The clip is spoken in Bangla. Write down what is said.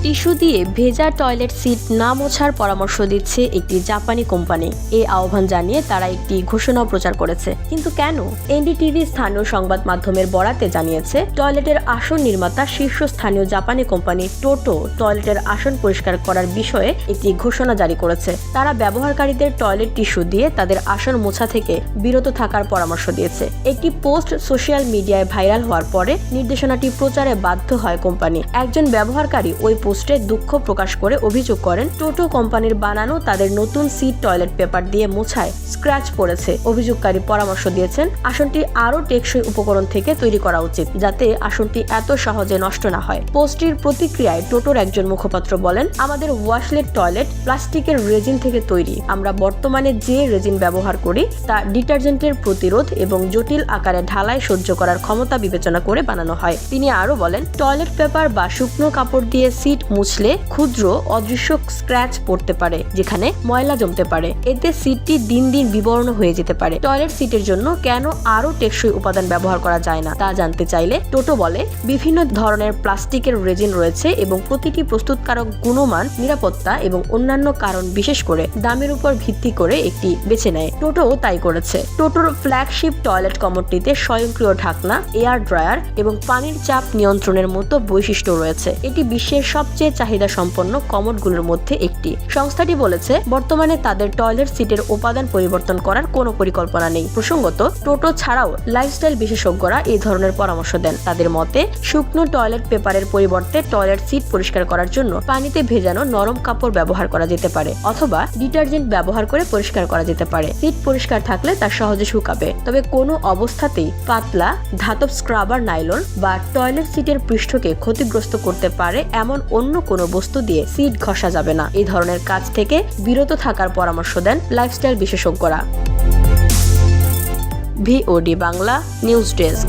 টিস্যু দিয়ে ভেজা টয়লেট সিট না মোছার পরামর্শ দিচ্ছে একটি জাপানি কোম্পানি। এই আহ্বান জানিয়ে তারা একটি ঘোষণাও প্রচার করেছে। কিন্তু কেন? এনডিটিভি স্থানীয় সংবাদ মাধ্যমের বরাতে জানিয়েছে, টয়লেটের আসন নির্মাতা শীর্ষস্থানীয় জাপানি কোম্পানি টোটো টয়লেটের আসন পরিষ্কার করার বিষয়ে একটি ঘোষণা জারি করেছে। তারা ব্যবহারকারীদের টয়লেট টিস্যু দিয়ে তাদের আসন মোছা থেকে বিরত থাকার পরামর্শ দিয়েছে। একটি পোস্ট সোশ্যাল মিডিয়ায় ভাইরাল হওয়ার পরে নির্দেশনাটি প্রচারে বাধ্য হয় কোম্পানি। একজন ব্যবহারকারী ওই পোস্টে দুঃখ প্রকাশ করে অভিযোগ করেন, টোটো কোম্পানির বানানো তাদের নতুন সিট টয়লেট পেপার দিয়ে মোছায় স্ক্র্যাচ পড়েছে। অভিযোগকারী পরামর্শ দিয়েছেন, আসনটি আরও টেকসই উপকরণ থেকে তৈরি করা উচিত, যাতে আসনটি এত সহজে নষ্ট না হয়। পোস্টটির প্রতিক্রিয়ায় টোটোর একজন মুখপাত্র বলেন, আমাদের ওয়াশলেট টয়লেট প্লাস্টিকের রেজিন থেকে তৈরি। আমরা বর্তমানে যে রেজিন ব্যবহার করি তা ডিটারজেন্টের প্রতিরোধ এবং জটিল আকারে ঢালাই সহ্য করার ক্ষমতা বিবেচনা করে বানানো হয়। তিনি আরও বলেন, টয়লেট পেপার বা শুকনো কাপড় দিয়ে সিট মুছলে ক্ষুদ্র অদৃশ্য স্ক্র্যাচ পড়তে পারে, যেখানে ময়লা জমতে পারে। এতে সিটটি দিন দিন বিবর্ণ হয়ে যেতে পারে। টয়লেট সিটের জন্য কেন আরও টেকসই উপাদান ব্যবহার করা যায় না তা জানতে চাইলে টোটো বলে, বিভিন্ন ধরনের প্লাস্টিকের রেজিন রয়েছে এবং প্রতিটি প্রস্তুতকারক গুণমান, নিরাপত্তা এবং অন্যান্য কারণ বিশেষ করে দামের উপর ভিত্তি করে একটি বেছে নেয়। টোটোও তাই করেছে। টোটোর ফ্ল্যাগশিপ টয়লেট কমোডটিতে স্বয়ংক্রিয় ঢাকনা, এয়ার ড্রায়ার এবং পানির চাপ নিয়ন্ত্রণের মতো বৈশিষ্ট্য রয়েছে। এটি বিশ্বের সবচেয়ে চাহিদা সম্পন্ন কমোডগুলোর মধ্যে একটি। সংস্থাটি বলেছে, বর্তমানে তাদের টয়লেট সিটের উপাদান পরিবর্তন করার কোনো পরিকল্পনা নেই। প্রসঙ্গত, টোটো ছাড়াও লাইফস্টাইল বিশেষজ্ঞরা এই ধরনের পরামর্শ দেন। তাদের মতে, শুকনো টয়লেট পেপারের পরিবর্তে টয়লেট সিট পরিষ্কার করার জন্য পানিতে ভেজানো নরম কাপড় ব্যবহার করা যেতে পারে অথবা ডিটারজেন্ট ব্যবহার করে পরিষ্কার করা যেতে পারে। সিট পরিষ্কার থাকলে তা সহজে শুকাবে। তবে কোনো অবস্থাতেই পাতলা ধাতব স্ক্রাবার, নাইলন বা টয়লেট সিটের পৃষ্ঠকে ক্ষতিগ্রস্ত করতে পারে এমন অন্য কোনো বস্তু দিয়ে সিট ঘষা যাবে না। এই ধরনের কাজ থেকে বিরত থাকার পরামর্শ দেন লাইফস্টাইল বিশেষজ্ঞরা। VOD Bangla news desk.